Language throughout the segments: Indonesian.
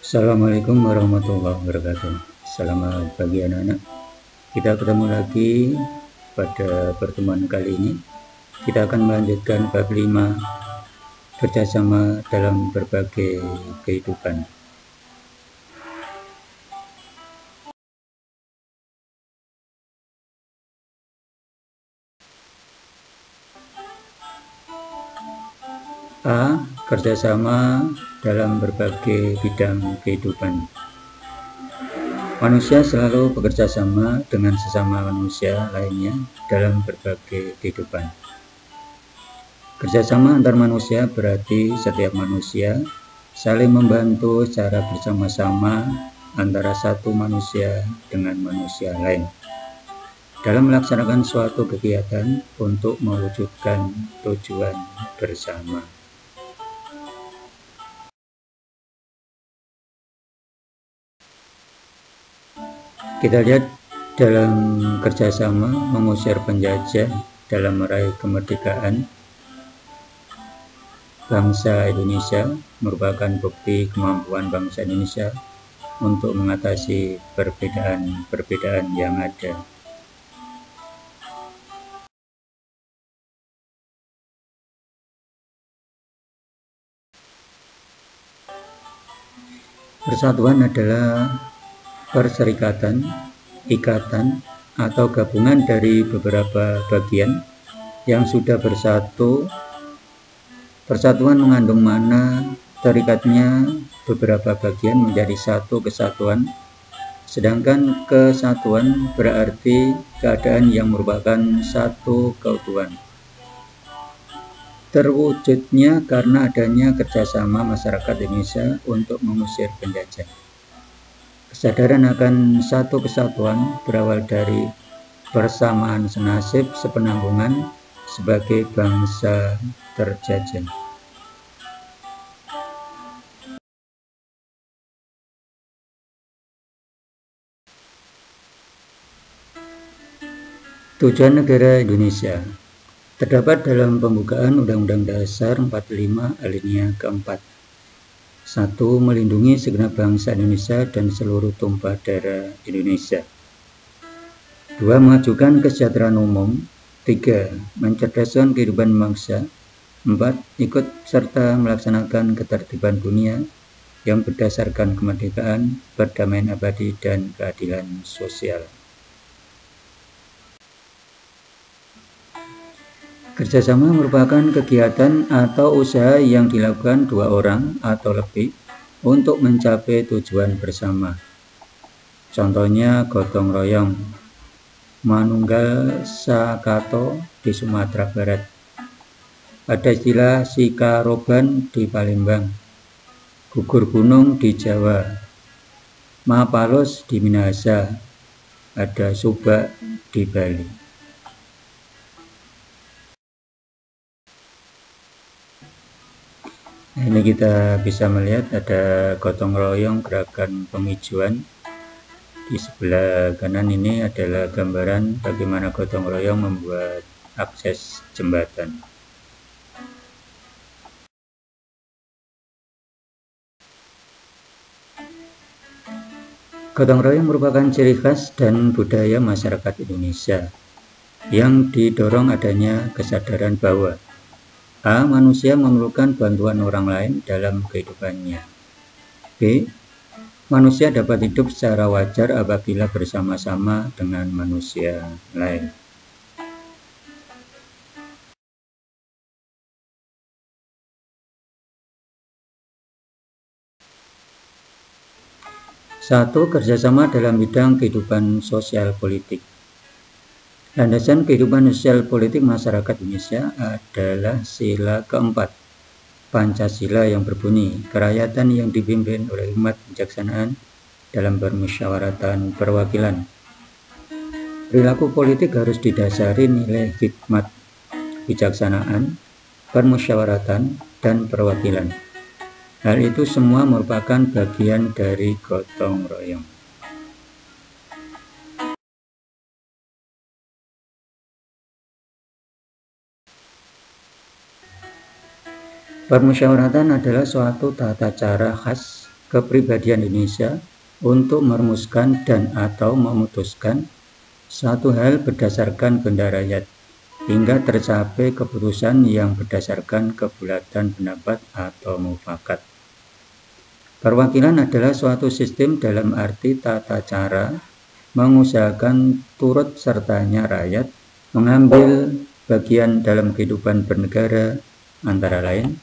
Assalamualaikum warahmatullahi wabarakatuh. Selamat pagi anak-anak. Kita ketemu lagi pada pertemuan kali ini. Kita akan melanjutkan bab 5 kerjasama dalam berbagai kehidupan. A. Kerjasama dalam berbagai bidang kehidupan. Manusia selalu bekerja sama dengan sesama manusia lainnya dalam berbagai kehidupan. Kerjasama antar manusia berarti setiap manusia saling membantu secara bersama-sama antara satu manusia dengan manusia lain dalam melaksanakan suatu kegiatan untuk mewujudkan tujuan bersama. Kita lihat dalam kerjasama mengusir penjajah dalam meraih kemerdekaan bangsa Indonesia merupakan bukti kemampuan bangsa Indonesia untuk mengatasi perbedaan-perbedaan yang ada. Persatuan adalah perserikatan, ikatan, atau gabungan dari beberapa bagian yang sudah bersatu. Persatuan mengandung makna terikatnya beberapa bagian menjadi satu kesatuan, sedangkan kesatuan berarti keadaan yang merupakan satu keutuhan. Terwujudnya karena adanya kerjasama masyarakat Indonesia untuk mengusir penjajah. Kesadaran akan satu kesatuan berawal dari persamaan senasib sepenanggungan sebagai bangsa terjajah. Tujuan negara Indonesia terdapat dalam pembukaan Undang-Undang Dasar 45 alinea keempat. 1. Melindungi segenap bangsa Indonesia dan seluruh tumpah darah Indonesia. 2. Mengajukan kesejahteraan umum. 3. Mencerdaskan kehidupan bangsa. 4. Ikut serta melaksanakan ketertiban dunia yang berdasarkan kemerdekaan, perdamaian abadi, dan keadilan sosial. Kerjasama merupakan kegiatan atau usaha yang dilakukan dua orang atau lebih untuk mencapai tujuan bersama. Contohnya gotong royong, manunggal sakato di Sumatera Barat. Ada istilah sikaroban di Palembang, gugur gunung di Jawa, mapalos di Minahasa, ada subak di Bali. Ini kita bisa melihat ada gotong royong gerakan penghijauan. Di sebelah kanan ini adalah gambaran bagaimana gotong royong membuat akses jembatan. Gotong royong merupakan ciri khas dan budaya masyarakat Indonesia yang didorong adanya kesadaran bahwa A. Manusia memerlukan bantuan orang lain dalam kehidupannya. B. Manusia dapat hidup secara wajar apabila bersama-sama dengan manusia lain. Satu, kerjasama dalam bidang kehidupan sosial politik. Landasan kehidupan sosial politik masyarakat Indonesia adalah sila keempat, Pancasila, yang berbunyi, kerakyatan yang dipimpin oleh hikmat kebijaksanaan dalam permusyawaratan perwakilan. Perilaku politik harus didasari nilai hikmat kebijaksanaan, permusyawaratan, dan perwakilan. Hal itu semua merupakan bagian dari gotong royong. Permusyawaratan adalah suatu tata cara khas kepribadian Indonesia untuk merumuskan dan atau memutuskan satu hal berdasarkan kehendak rakyat, hingga tercapai keputusan yang berdasarkan kebulatan pendapat atau mufakat. Perwakilan adalah suatu sistem dalam arti tata cara mengusahakan turut sertanya rakyat mengambil bagian dalam kehidupan bernegara, antara lain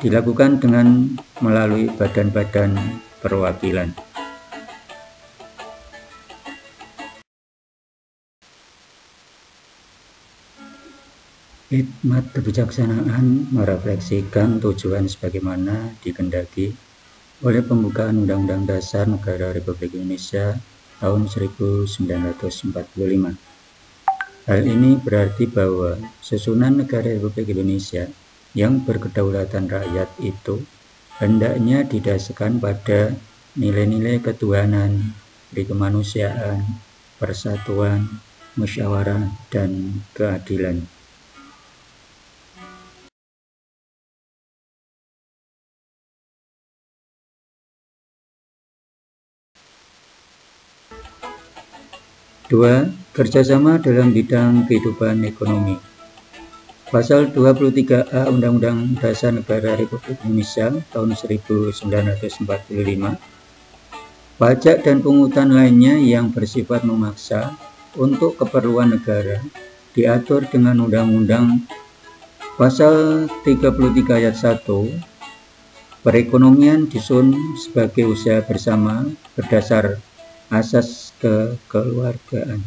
dilakukan dengan melalui badan-badan perwakilan. Hikmat kebijaksanaan merefleksikan tujuan sebagaimana dikehendaki oleh pembukaan Undang-Undang Dasar Negara Republik Indonesia tahun 1945. Hal ini berarti bahwa susunan negara Republik Indonesia yang berkedaulatan rakyat itu hendaknya didasarkan pada nilai-nilai ketuhanan, kemanusiaan, persatuan, musyawarah, dan keadilan. Dua, kerjasama dalam bidang kehidupan ekonomi. Pasal 23A Undang-Undang Dasar Negara Republik Indonesia tahun 1945, pajak dan pungutan lainnya yang bersifat memaksa untuk keperluan negara diatur dengan Undang-Undang Pasal 33 ayat 1, perekonomian disusun sebagai usaha bersama berdasar asas kekeluargaan.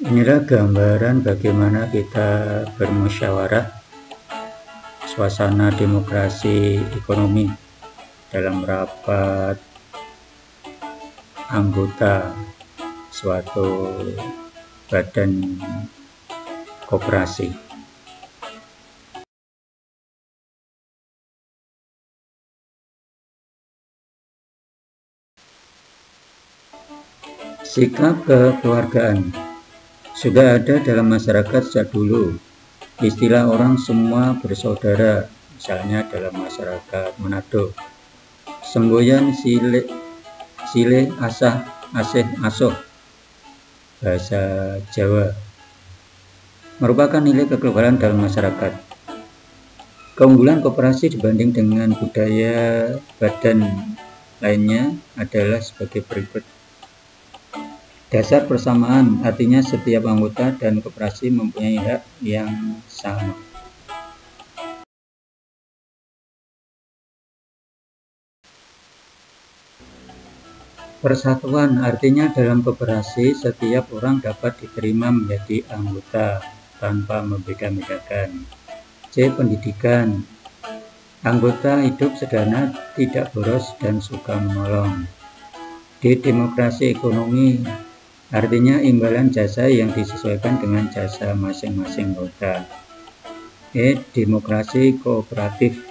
Inilah gambaran bagaimana kita bermusyawarah, suasana demokrasi ekonomi dalam rapat anggota suatu badan koperasi. Sikap kekeluargaan sudah ada dalam masyarakat sejak dulu. Istilah orang semua bersaudara, misalnya dalam masyarakat Manado. Semboyan sile asah asih asoh, bahasa Jawa, merupakan nilai kekeluargaan dalam masyarakat. Keunggulan koperasi dibanding dengan budaya badan lainnya adalah sebagai berikut. Dasar persamaan, artinya setiap anggota dan koperasi mempunyai hak yang sama. Persatuan, artinya dalam koperasi setiap orang dapat diterima menjadi anggota tanpa membeda-bedakan. C. Pendidikan, anggota hidup sederhana, tidak boros dan suka menolong. D. Demokrasi ekonomi, artinya imbalan jasa yang disesuaikan dengan jasa masing-masing anggota. E. Demokrasi kooperatif,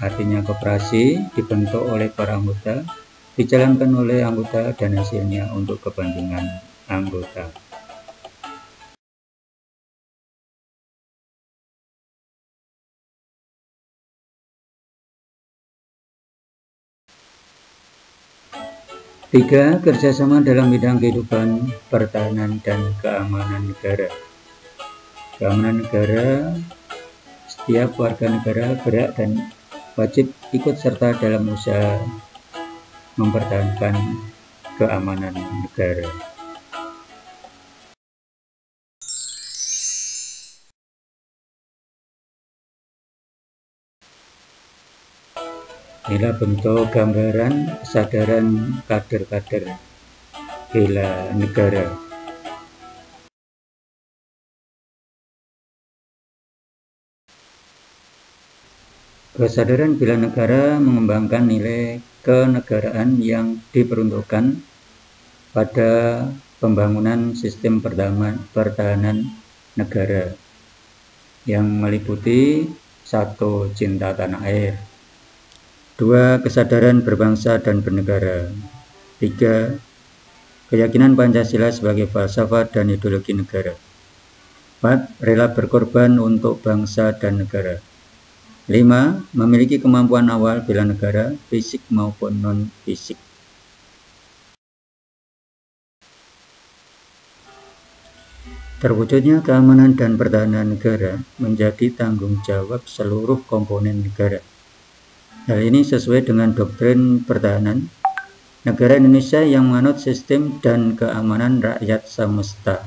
artinya koperasi dibentuk oleh para anggota, dijalankan oleh anggota dan hasilnya untuk kepentingan anggota. Tiga, kerjasama dalam bidang kehidupan, pertahanan, dan keamanan negara. Keamanan negara, setiap warga negara berhak dan wajib ikut serta dalam usaha mempertahankan keamanan negara. Inilah bentuk gambaran kesadaran kader-kader bela negara. Kesadaran bela negara mengembangkan nilai kenegaraan yang diperuntukkan pada pembangunan sistem pertahanan negara yang meliputi 1. Cinta tanah air, 2. Kesadaran berbangsa dan bernegara, 3. keyakinan Pancasila sebagai falsafah dan ideologi negara. 4. Rela berkorban untuk bangsa dan negara. 5. Memiliki kemampuan awal bela negara, fisik maupun non-fisik. Terwujudnya keamanan dan pertahanan negara menjadi tanggung jawab seluruh komponen negara. Hal ini sesuai dengan doktrin pertahanan negara Indonesia yang menganut sistem dan keamanan rakyat semesta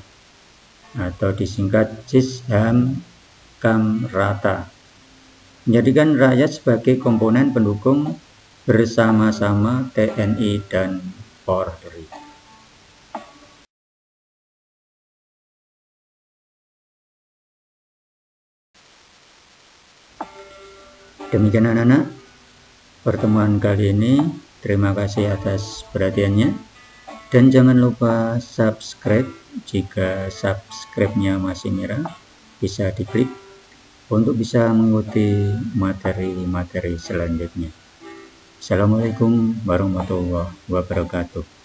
atau disingkat SISHAM Kamrata, menjadikan rakyat sebagai komponen pendukung bersama-sama TNI dan Polri. Demikian anak-anak pertemuan kali ini. Terima kasih atas perhatiannya, dan jangan lupa subscribe. Jika subscribe-nya masih merah, bisa diklik untuk bisa mengikuti materi-materi selanjutnya. Assalamualaikum warahmatullahi wabarakatuh.